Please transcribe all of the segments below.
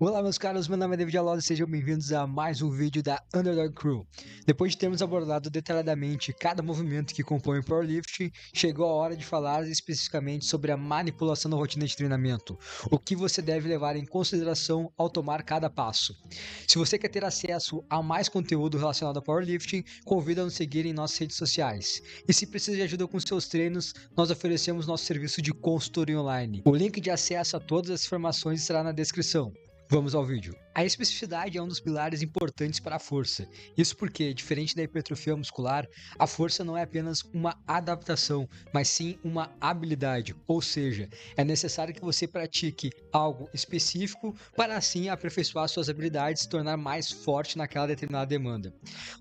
Olá meus caros, meu nome é David Alonso e sejam bem-vindos a mais um vídeo da Underdog Crew. Depois de termos abordado detalhadamente cada movimento que compõe o powerlifting, chegou a hora de falar especificamente sobre a manipulação da rotina de treinamento, o que você deve levar em consideração ao tomar cada passo. Se você quer ter acesso a mais conteúdo relacionado ao powerlifting, convido a nos seguir em nossas redes sociais. E se precisa de ajuda com seus treinos, nós oferecemos nosso serviço de consultoria online. O link de acesso a todas as informações estará na descrição. Vamos ao vídeo. A especificidade é um dos pilares importantes para a força. Isso porque, diferente da hipertrofia muscular, a força não é apenas uma adaptação, mas sim uma habilidade. Ou seja, é necessário que você pratique algo específico para assim aperfeiçoar suas habilidades e se tornar mais forte naquela determinada demanda.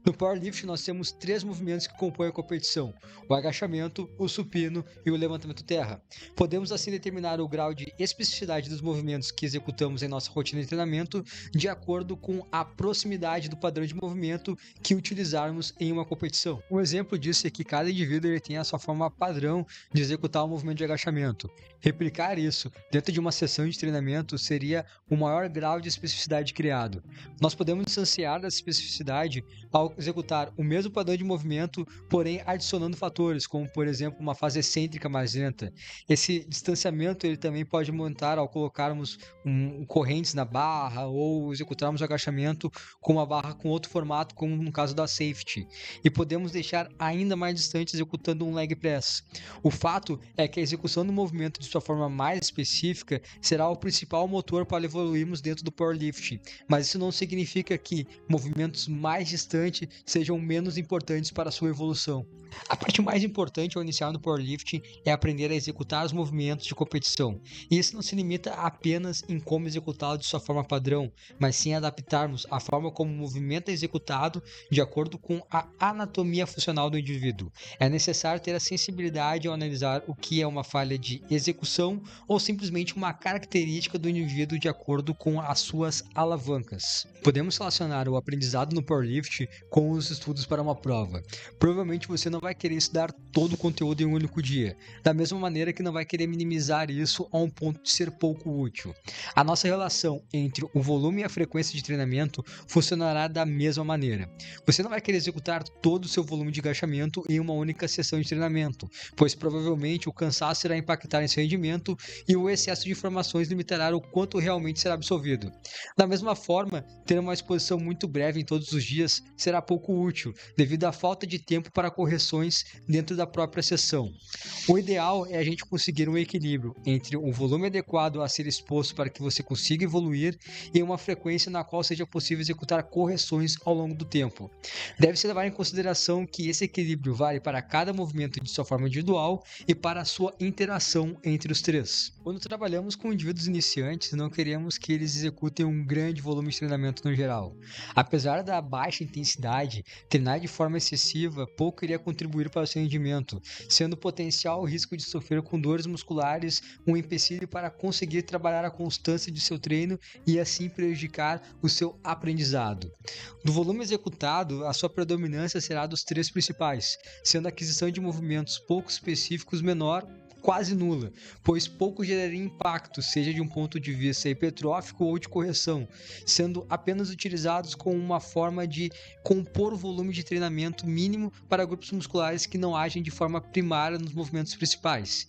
No powerlifting nós temos 3 movimentos que compõem a competição: o agachamento, o supino e o levantamento terra. Podemos assim determinar o grau de especificidade dos movimentos que executamos em nossa rotina de treinamento de acordo com a proximidade do padrão de movimento que utilizarmos em uma competição. Um exemplo disso é que cada indivíduo tem a sua forma padrão de executar o movimento de agachamento. Replicar isso dentro de uma sessão de treinamento seria o maior grau de especificidade criado. Nós podemos distanciar dessa especificidade ao executar o mesmo padrão de movimento, porém adicionando fatores, como por exemplo uma fase excêntrica mais lenta. Esse distanciamento ele também pode aumentar ao colocarmos correntes na barra ou executarmos o agachamento com uma barra com outro formato, como no caso da safety, e podemos deixar ainda mais distante executando um leg press. O fato é que a execução do movimento de sua forma mais específica será o principal motor para evoluirmos dentro do powerlifting, mas isso não significa que movimentos mais distantes sejam menos importantes para a sua evolução. A parte mais importante ao iniciar no powerlifting é aprender a executar os movimentos de competição, e isso não se limita apenas em como executá-lo de sua forma padrão, mas sim adaptarmos a forma como o movimento é executado de acordo com a anatomia funcional do indivíduo. É necessário ter a sensibilidade ao analisar o que é uma falha de execução ou simplesmente uma característica do indivíduo de acordo com as suas alavancas. Podemos relacionar o aprendizado no powerlifting com os estudos para uma prova. Provavelmente você não vai querer estudar todo o conteúdo em um único dia, da mesma maneira que não vai querer minimizar isso a um ponto de ser pouco útil. A nossa relação entre o volume e a frequência de treinamento funcionará da mesma maneira. Você não vai querer executar todo o seu volume de agachamento em uma única sessão de treinamento, pois provavelmente o cansaço irá impactar em seu rendimento e o excesso de informações limitará o quanto realmente será absorvido. Da mesma forma, ter uma exposição muito breve em todos os dias será pouco útil, devido à falta de tempo para correções dentro da própria sessão. O ideal é a gente conseguir um equilíbrio entre um volume adequado a ser exposto para que você consiga evoluir e uma frequência na qual seja possível executar correções ao longo do tempo. Deve-se levar em consideração que esse equilíbrio vale para cada movimento de sua forma individual e para a sua interação entre os três. Quando trabalhamos com indivíduos iniciantes, não queremos que eles executem um grande volume de treinamento no geral. Apesar da baixa intensidade, treinar de forma excessiva pouco iria contribuir para o seu rendimento, sendo potencial o risco de sofrer com dores musculares um empecilho para conseguir trabalhar a constância de seu treino e assim prejudicar o seu aprendizado. Do volume executado, a sua predominância será dos 3 principais, sendo a aquisição de movimentos pouco específicos menor, quase nula, pois pouco geraria impacto, seja de um ponto de vista hipertrófico ou de correção, sendo apenas utilizados como uma forma de compor o volume de treinamento mínimo para grupos musculares que não agem de forma primária nos movimentos principais.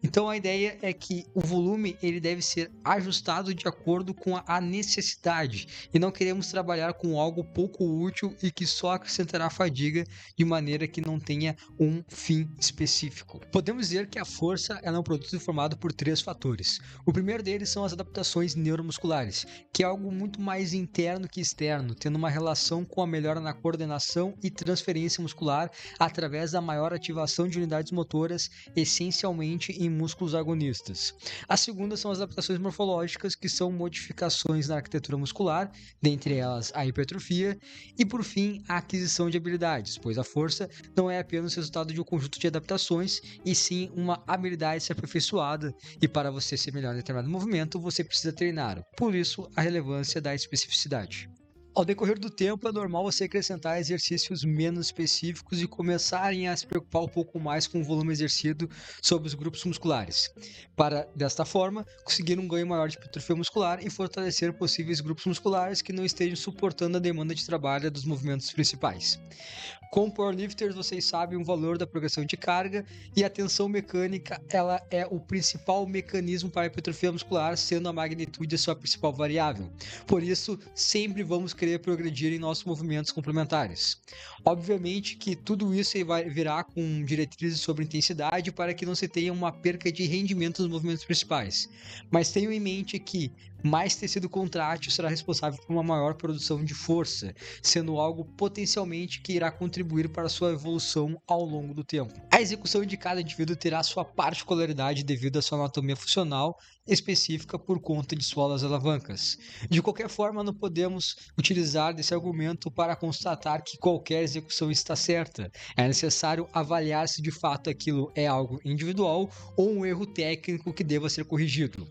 Então a ideia é que o volume ele deve ser ajustado de acordo com a necessidade e não queremos trabalhar com algo pouco útil e que só acrescentará fadiga de maneira que não tenha um fim específico. Podemos dizer que a força ela é um produto formado por 3 fatores. O primeiro deles são as adaptações neuromusculares, que é algo muito mais interno que externo, tendo uma relação com a melhora na coordenação e transferência muscular através da maior ativação de unidades motoras, essencialmente em músculos agonistas. A segunda são as adaptações morfológicas, que são modificações na arquitetura muscular, dentre elas a hipertrofia, e por fim a aquisição de habilidades, pois a força não é apenas resultado de um conjunto de adaptações, e sim uma habilidade a ser aperfeiçoada, e para você ser melhor em determinado movimento, você precisa treinar. Por isso, a relevância da especificidade. Ao decorrer do tempo, é normal você acrescentar exercícios menos específicos e começarem a se preocupar um pouco mais com o volume exercido sobre os grupos musculares, para, desta forma, conseguir um ganho maior de hipertrofia muscular e fortalecer possíveis grupos musculares que não estejam suportando a demanda de trabalho dos movimentos principais. Com powerlifters, vocês sabem o valor da progressão de carga e a tensão mecânica ela é o principal mecanismo para a hipertrofia muscular, sendo a magnitude a sua principal variável. Por isso, sempre vamos querer progredir em nossos movimentos complementares. Obviamente que tudo isso virá com diretrizes sobre intensidade para que não se tenha uma perca de rendimento nos movimentos principais. Mas tenham em mente que mais tecido contrátil será responsável por uma maior produção de força, sendo algo potencialmente que irá contribuir para a sua evolução ao longo do tempo. A execução de cada indivíduo terá sua particularidade devido à sua anatomia funcional específica por conta de suas alavancas. De qualquer forma, não podemos utilizar desse argumento para constatar que qualquer execução está certa. É necessário avaliar se de fato aquilo é algo individual ou um erro técnico que deva ser corrigido.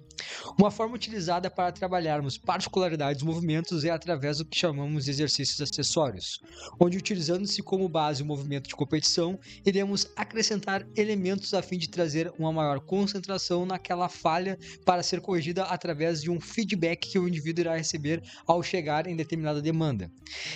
Uma forma utilizada para trabalharmos particularidades dos movimentos é através do que chamamos de exercícios acessórios, onde, utilizando-se como base o movimento de competição, iremos acrescentar elementos a fim de trazer uma maior concentração naquela falha para ser corrigida através de um feedback que o indivíduo irá receber ao chegar em determinada demanda.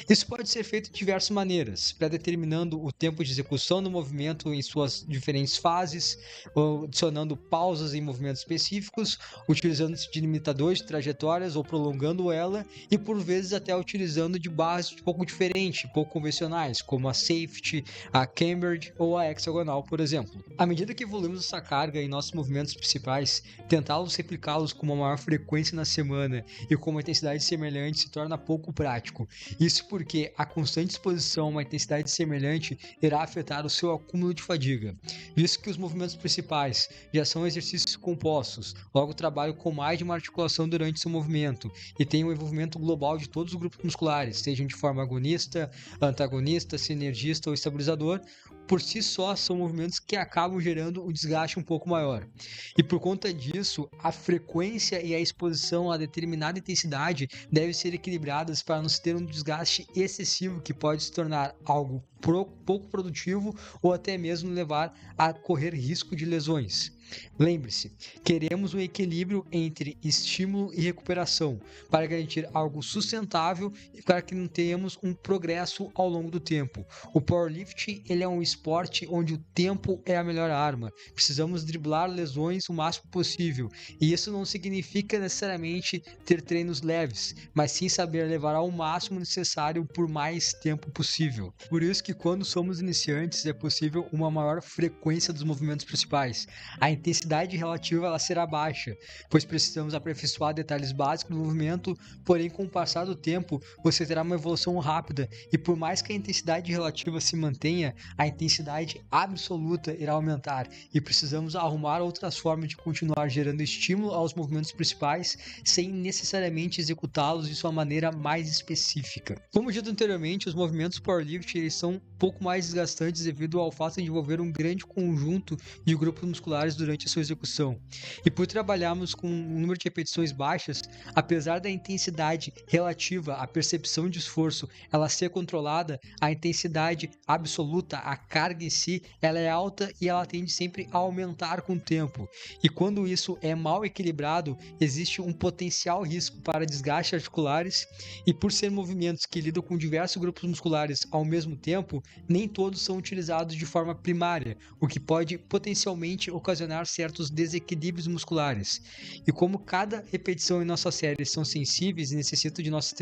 Isso pode ser feito de diversas maneiras, pré-determinando o tempo de execução do movimento em suas diferentes fases, ou adicionando pausas em movimentos específicos, utilizando-se de limitadores de trajetórias ou prolongando ela, e por vezes até utilizando de bases um pouco diferentes, pouco convencionais, como a safety, a cambered ou a hexagonal, por exemplo. À medida que evoluímos essa carga em nossos movimentos principais, tentá-los replicá-los com uma maior frequência na semana e com uma intensidade semelhante se torna pouco prático. Isso porque a constante exposição a uma intensidade semelhante irá afetar o seu acúmulo de fadiga, visto que os movimentos principais já são exercícios compostos, logo trabalham com mais de uma articulação durante seu movimento e tem um envolvimento global de todos os grupos musculares, sejam de forma agonista, antagonista, sinergista ou estabilizador. Por si só, são movimentos que acabam gerando um desgaste um pouco maior. E por conta disso, a frequência e a exposição a determinada intensidade devem ser equilibradas para não se ter um desgaste excessivo que pode se tornar algo pouco produtivo ou até mesmo levar a correr risco de lesões. Lembre-se, queremos um equilíbrio entre estímulo e recuperação para garantir algo sustentável e para que não tenhamos um progresso ao longo do tempo. O powerlifting ele é um esporte onde o tempo é a melhor arma. Precisamos driblar lesões o máximo possível, e isso não significa necessariamente ter treinos leves, mas sim saber levar ao máximo necessário por mais tempo possível. Por isso que quando somos iniciantes é possível uma maior frequência dos movimentos principais. A intensidade relativa ela será baixa, pois precisamos aperfeiçoar detalhes básicos do movimento, porém com o passar do tempo você terá uma evolução rápida e por mais que a intensidade relativa se mantenha, a intensidade absoluta irá aumentar e precisamos arrumar outras formas de continuar gerando estímulo aos movimentos principais sem necessariamente executá-los de sua maneira mais específica. Como dito anteriormente, os movimentos powerlifting eles são um pouco mais desgastantes devido ao fato de envolver um grande conjunto de grupos musculares durante a sua execução. E por trabalharmos com um número de repetições baixas, apesar da intensidade relativa à percepção de esforço ela ser controlada, a intensidade absoluta, a carga em si, ela é alta e ela tende sempre a aumentar com o tempo. E quando isso é mal equilibrado, existe um potencial risco para desgastes articulares e por ser movimentos que lidam com diversos grupos musculares ao mesmo tempo, nem todos são utilizados de forma primária, o que pode potencialmente ocasionar certos desequilíbrios musculares. E como cada repetição em nossa série são sensíveis e necessitam de nossa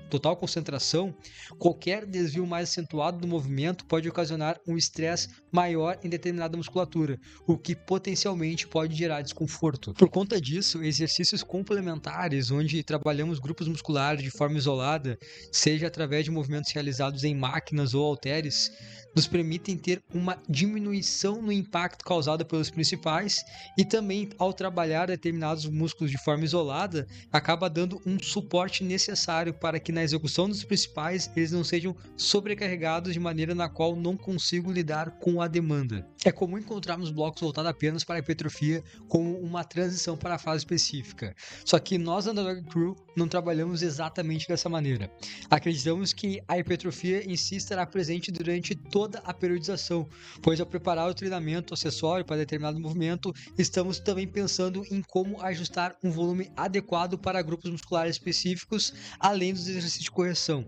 total concentração, qualquer desvio mais acentuado do movimento pode ocasionar um estresse maior em determinada musculatura, o que potencialmente pode gerar desconforto. Por conta disso, exercícios complementares, onde trabalhamos grupos musculares de forma isolada, seja através de movimentos realizados em máquinas ou halteres, nos permitem ter uma diminuição no impacto causado pelos principais e também, ao trabalhar determinados músculos de forma isolada, acaba dando um suporte necessário para que na execução dos principais eles não sejam sobrecarregados de maneira na qual não consigo lidar com a demanda. É comum encontrarmos blocos voltados apenas para a hipertrofia como uma transição para a fase específica. Só que nós, Underdog Crew, não trabalhamos exatamente dessa maneira. Acreditamos que a hipertrofia em si estará presente durante toda a periodização, pois ao preparar o treinamento acessório para determinado movimento, estamos também pensando em como ajustar um volume adequado para grupos musculares específicos, além dos exercícios de correção.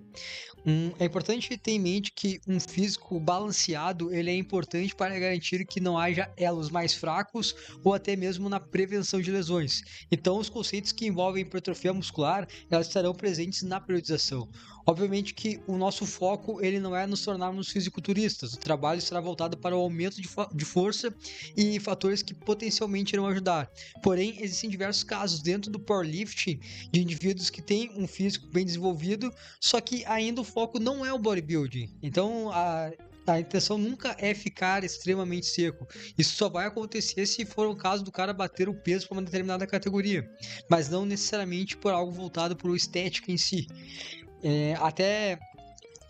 É importante ter em mente que um físico balanceado ele é importante para garantir que não haja elos mais fracos ou até mesmo na prevenção de lesões. Então, os conceitos que envolvem hipertrofia muscular elas estarão presentes na periodização. Obviamente que o nosso foco ele não é nos tornarmos fisiculturistas. O trabalho será voltado para o aumento de força e fatores que potencialmente irão ajudar. Porém, existem diversos casos dentro do powerlifting de indivíduos que têm um físico bem desenvolvido, só que ainda o foco não é o bodybuilding. Então, a intenção nunca é ficar extremamente seco. Isso só vai acontecer se for o caso do cara bater o peso para uma determinada categoria, mas não necessariamente por algo voltado para o estética em si.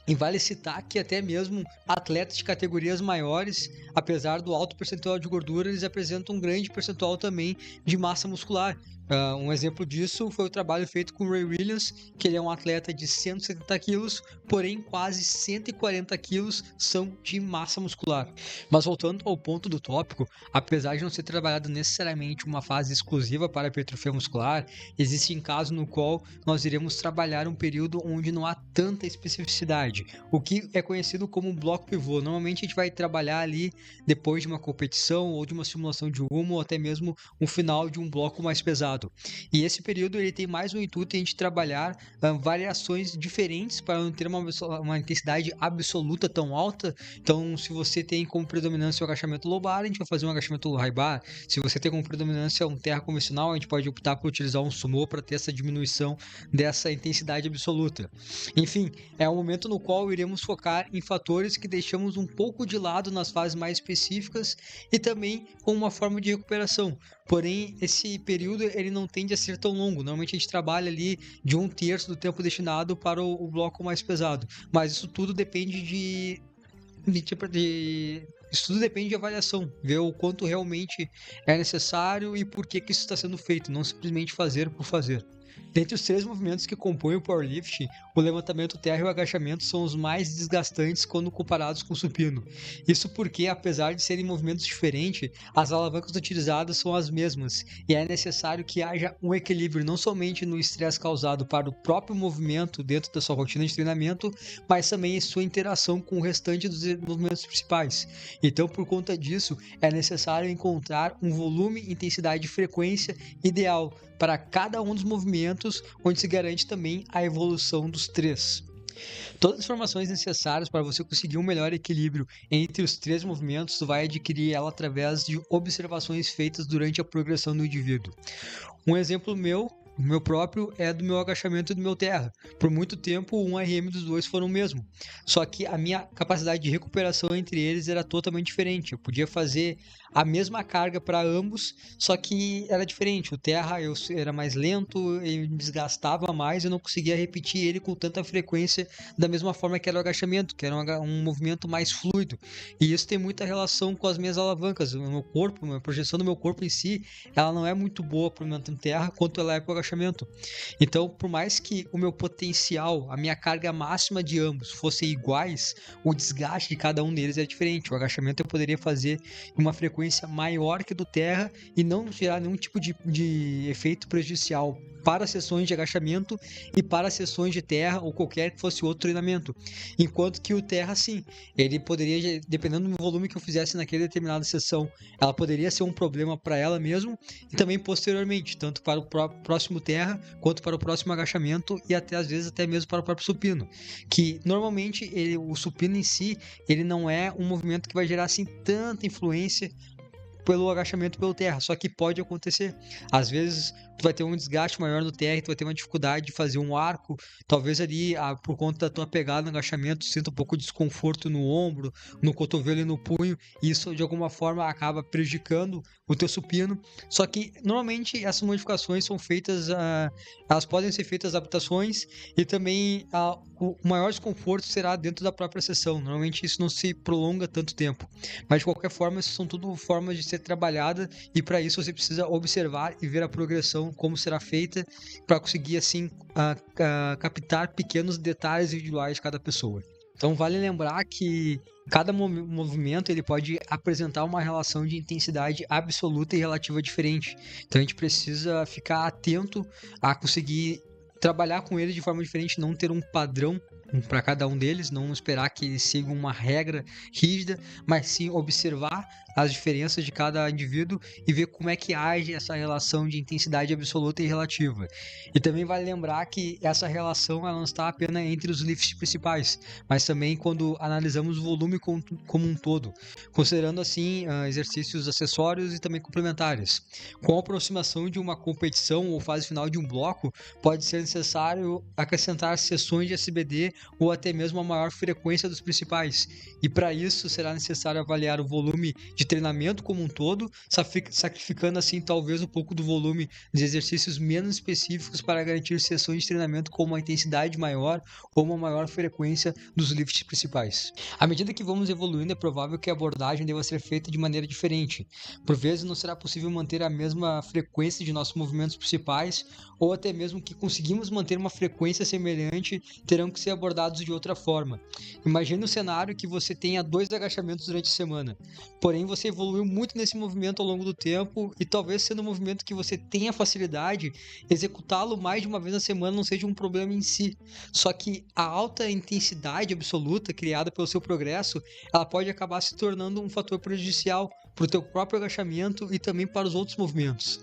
E vale citar que até mesmo atletas de categorias maiores, apesar do alto percentual de gordura, eles apresentam um grande percentual também de massa muscular. Um exemplo disso foi o trabalho feito com o Ray Williams, que ele é um atleta de 170 quilos, porém quase 140 quilos são de massa muscular. Mas voltando ao ponto do tópico, apesar de não ser trabalhado necessariamente uma fase exclusiva para a hipertrofia muscular, existe casos no qual nós iremos trabalhar um período onde não há tanta especificidade, o que é conhecido como bloco pivô. Normalmente a gente vai trabalhar ali depois de uma competição ou de uma simulação de uma ou até mesmo um final de um bloco mais pesado. E esse período ele tem mais um intuito em a gente trabalhar variações diferentes para não ter uma intensidade absoluta tão alta. Então, se você tem como predominância o agachamento low bar, a gente vai fazer um agachamento high bar. Se você tem como predominância um terra convencional, a gente pode optar por utilizar um sumo para ter essa diminuição dessa intensidade absoluta. Enfim, é um momento no qual iremos focar em fatores que deixamos um pouco de lado nas fases mais específicas e também com uma forma de recuperação. Porém, esse período ele não tende a ser tão longo. Normalmente a gente trabalha ali de 1/3 do tempo destinado para o bloco mais pesado. Mas isso tudo depende isso tudo depende de avaliação, ver o quanto realmente é necessário e por que isso está sendo feito, não simplesmente fazer por fazer. Dentre os 3 movimentos que compõem o powerlifting, o levantamento terra e o agachamento são os mais desgastantes quando comparados com o supino. Isso porque, apesar de serem movimentos diferentes, as alavancas utilizadas são as mesmas e é necessário que haja um equilíbrio não somente no estresse causado para o próprio movimento dentro da sua rotina de treinamento, mas também em sua interação com o restante dos movimentos principais. Então, por conta disso, é necessário encontrar um volume, intensidade e frequência ideal para cada um dos movimentos, onde se garante também a evolução dos 3. Todas as informações necessárias para você conseguir um melhor equilíbrio entre os 3 movimentos, tu vai adquirir ela através de observações feitas durante a progressão do indivíduo. Um exemplo meu próprio é do meu agachamento e do meu terra. Por muito tempo, o 1RM dos dois foram o mesmo. Só que a minha capacidade de recuperação entre eles era totalmente diferente. Eu podia fazer a mesma carga para ambos, só que era diferente. O terra eu era mais lento, ele me desgastava mais, eu não conseguia repetir ele com tanta frequência da mesma forma que era o agachamento, que era um movimento mais fluido. E isso tem muita relação com as minhas alavancas. O meu corpo, a projeção do meu corpo em si, ela não é muito boa para o movimento em terra, quanto ela é para o agachamento. Então, por mais que o meu potencial, a minha carga máxima de ambos fossem iguais, o desgaste de cada um deles é diferente. O agachamento eu poderia fazer em uma frequência maior que do terra e não gerar nenhum tipo de efeito prejudicial para sessões de agachamento e para sessões de terra ou qualquer que fosse outro treinamento. Enquanto que o terra, sim, ele poderia, dependendo do volume que eu fizesse naquela determinada sessão, ela poderia ser um problema para ela mesmo e também posteriormente, tanto para o próximo terra quanto para o próximo agachamento e até às vezes até mesmo para o próprio supino, que normalmente o supino em si, ele não é um movimento que vai gerar assim tanta influência pelo agachamento pelo terra, só que pode acontecer. Às vezes tu vai ter um desgaste maior no terra, tu vai ter uma dificuldade de fazer um arco, talvez ali por conta da tua pegada no agachamento, tu sinta um pouco de desconforto no ombro, no cotovelo e no punho, e isso de alguma forma acaba prejudicando o teu supino. Só que normalmente essas modificações são feitas, elas podem ser feitas adaptações e também o maior desconforto será dentro da própria sessão. Normalmente isso não se prolonga tanto tempo, mas de qualquer forma, isso são tudo formas de ser trabalhada, e para isso você precisa observar e ver a progressão, como será feita, para conseguir assim captar pequenos detalhes individuais de cada pessoa. Então vale lembrar que cada movimento ele pode apresentar uma relação de intensidade absoluta e relativa diferente. Então a gente precisa ficar atento a conseguir trabalhar com ele de forma diferente, não ter um padrão para cada um deles, não esperar que eles sigam uma regra rígida, mas sim observar as diferenças de cada indivíduo e ver como é que age essa relação de intensidade absoluta e relativa. E também vale lembrar que essa relação ela não está apenas entre os lifts principais, mas também quando analisamos o volume como um todo, considerando assim exercícios acessórios e também complementares. Com a aproximação de uma competição ou fase final de um bloco, pode ser necessário acrescentar sessões de SBD ou até mesmo a maior frequência dos principais. E para isso será necessário avaliar o volume de treinamento como um todo, sacrificando assim talvez um pouco do volume de exercícios menos específicos para garantir sessões de treinamento com uma intensidade maior ou uma maior frequência dos lifts principais. À medida que vamos evoluindo, é provável que a abordagem deva ser feita de maneira diferente. Por vezes não será possível manter a mesma frequência de nossos movimentos principais, ou até mesmo que conseguimos manter uma frequência semelhante, terão que ser abordados de outra forma. Imagine um cenário que você tenha 2 agachamentos durante a semana, porém você evoluiu muito nesse movimento ao longo do tempo e talvez sendo um movimento que você tenha facilidade, executá-lo mais de uma vez na semana não seja um problema em si. Só que a alta intensidade absoluta criada pelo seu progresso, ela pode acabar se tornando um fator prejudicial para o teu próprio agachamento e também para os outros movimentos.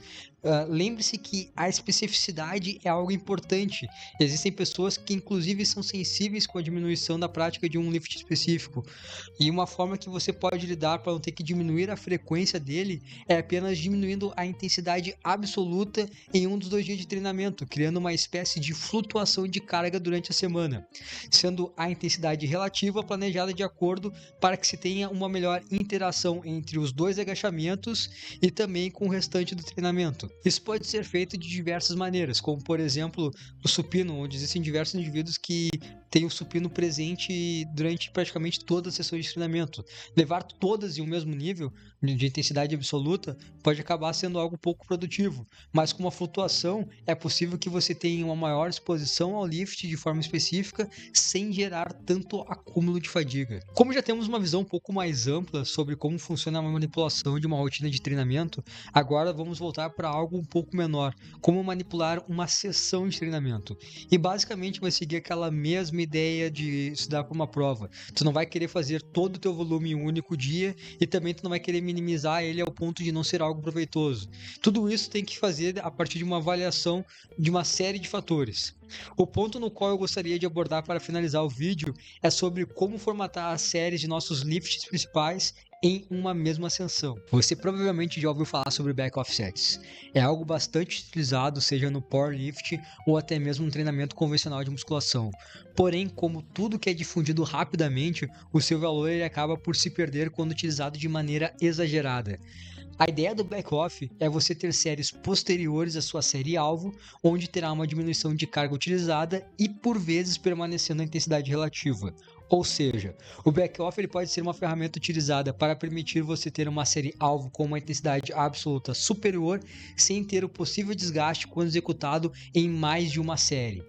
Lembre-se que a especificidade é algo importante. Existem pessoas que inclusive são sensíveis com a diminuição da prática de um lift específico. E uma forma que você pode lidar para não ter que diminuir a frequência dele é apenas diminuindo a intensidade absoluta em um dos 2 dias de treinamento, criando uma espécie de flutuação de carga durante a semana, sendo a intensidade relativa planejada de acordo para que se tenha uma melhor interação entre os 2 agachamentos e também com o restante do treinamento. Isso pode ser feito de diversas maneiras, como por exemplo o supino, onde existem diversos indivíduos que têm o supino presente durante praticamente todas as sessões de treinamento. Levar todas em um mesmo nível de intensidade absoluta pode acabar sendo algo pouco produtivo, mas com uma flutuação é possível que você tenha uma maior exposição ao lift de forma específica sem gerar tanto acúmulo de fadiga. Como já temos uma visão um pouco mais ampla sobre como funciona a manipulação de uma rotina de treinamento, agora vamos voltar para algo um pouco menor, como manipular uma sessão de treinamento. E basicamente vai seguir aquela mesma ideia de estudar para uma prova. Tu não vai querer fazer todo o teu volume em um único dia e também tu não vai querer minimizar ele ao ponto de não ser algo proveitoso. Tudo isso tem que fazer a partir de uma avaliação de uma série de fatores. O ponto no qual eu gostaria de abordar para finalizar o vídeo é sobre como formatar as séries de nossos lifts principais em uma mesma sessão. Você provavelmente já ouviu falar sobre back offsets. É algo bastante utilizado, seja no powerlift ou até mesmo no treinamento convencional de musculação. Porém, como tudo que é difundido rapidamente, o seu valor ele acaba por se perder quando utilizado de maneira exagerada. A ideia do back-off é você ter séries posteriores à sua série alvo, onde terá uma diminuição de carga utilizada e por vezes permanecendo a intensidade relativa. Ou seja, o back-off ele pode ser uma ferramenta utilizada para permitir você ter uma série alvo com uma intensidade absoluta superior sem ter o possível desgaste quando executado em mais de uma série.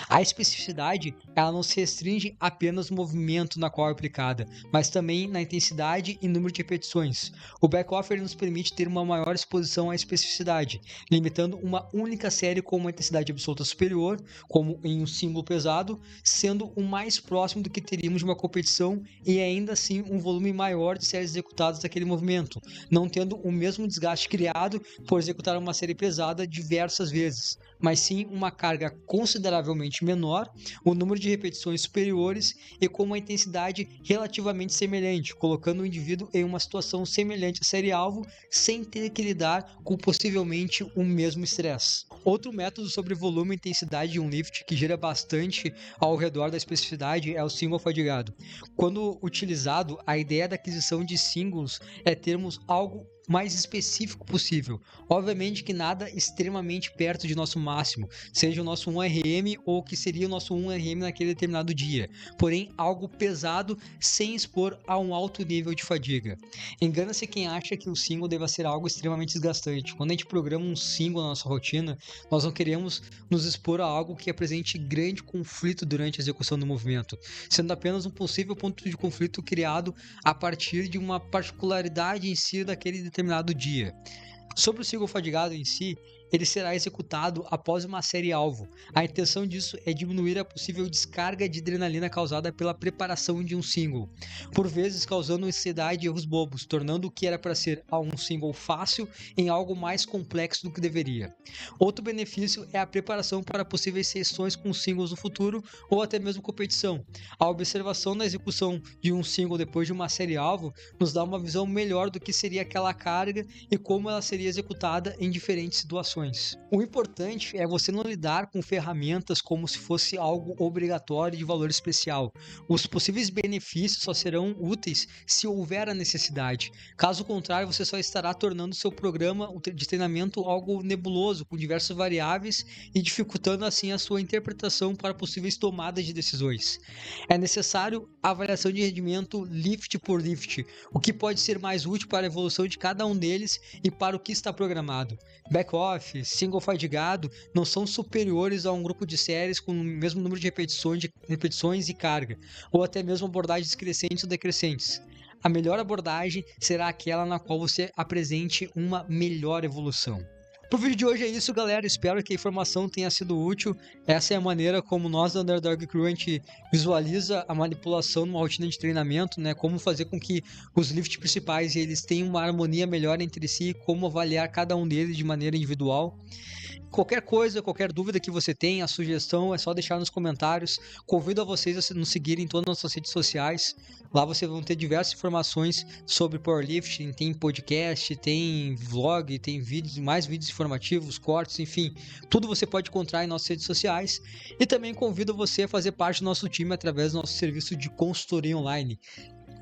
A especificidade ela não se restringe apenas no movimento na qual é aplicada, mas também na intensidade e número de repetições. O back-off nos permite ter uma maior exposição à especificidade, limitando uma única série com uma intensidade absoluta superior, como em um símbolo pesado, sendo o mais próximo do que teríamos de uma competição e ainda assim um volume maior de séries executadas daquele movimento, não tendo o mesmo desgaste criado por executar uma série pesada diversas vezes, mas sim uma carga consideravelmente menor, o número de repetições superiores e com uma intensidade relativamente semelhante, colocando o indivíduo em uma situação semelhante à série-alvo, sem ter que lidar com possivelmente o mesmo estresse. Outro método sobre volume e intensidade de um lift que gira bastante ao redor da especificidade é o single fadigado. Quando utilizado, a ideia da aquisição de singles é termos algo mais específico possível. Obviamente que nada extremamente perto de nosso máximo, seja o nosso 1RM ou que seria o nosso 1RM naquele determinado dia, porém algo pesado sem expor a um alto nível de fadiga. Engana-se quem acha que o single deva ser algo extremamente desgastante. Quando a gente programa um single na nossa rotina, nós não queremos nos expor a algo que apresente grande conflito durante a execução do movimento, sendo apenas um possível ponto de conflito criado a partir de uma particularidade em si daquele determinado dia. Sobre o single fadigado em si, ele será executado após uma série alvo. A intenção disso é diminuir a possível descarga de adrenalina causada pela preparação de um single, por vezes causando ansiedade e erros bobos, tornando o que era para ser um single fácil em algo mais complexo do que deveria. Outro benefício é a preparação para possíveis sessões com singles no futuro ou até mesmo competição. A observação na execução de um single depois de uma série alvo nos dá uma visão melhor do que seria aquela carga e como ela seria executada em diferentes situações. O importante é você não lidar com ferramentas como se fosse algo obrigatório de valor especial. Os possíveis benefícios só serão úteis se houver a necessidade. Caso contrário, você só estará tornando seu programa de treinamento algo nebuloso, com diversas variáveis e dificultando assim a sua interpretação para possíveis tomadas de decisões. É necessário a avaliação de rendimento lift por lift, o que pode ser mais útil para a evolução de cada um deles e para o que está programado. Back-off, single fadigado não são superiores a um grupo de séries com o mesmo número de repetições e carga, ou até mesmo abordagens crescentes ou decrescentes. A melhor abordagem será aquela na qual você apresente uma melhor evolução. Pro vídeo de hoje é isso, galera. Espero que a informação tenha sido útil. Essa é a maneira como nós da Underdog Crew a gente visualiza a manipulação numa rotina de treinamento, né? Como fazer com que os lifts principais eles tenham uma harmonia melhor entre si, como avaliar cada um deles de maneira individual. Qualquer coisa, qualquer dúvida que você tenha, sugestão, é só deixar nos comentários. Convido a vocês a nos seguirem em todas as nossas redes sociais. Lá vocês vão ter diversas informações sobre powerlifting, tem podcast, tem vlog, tem vídeos, mais vídeos informativos, cortes, enfim. Tudo você pode encontrar em nossas redes sociais. E também convido você a fazer parte do nosso time através do nosso serviço de consultoria online.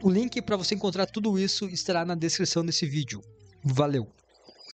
O link para você encontrar tudo isso estará na descrição desse vídeo. Valeu!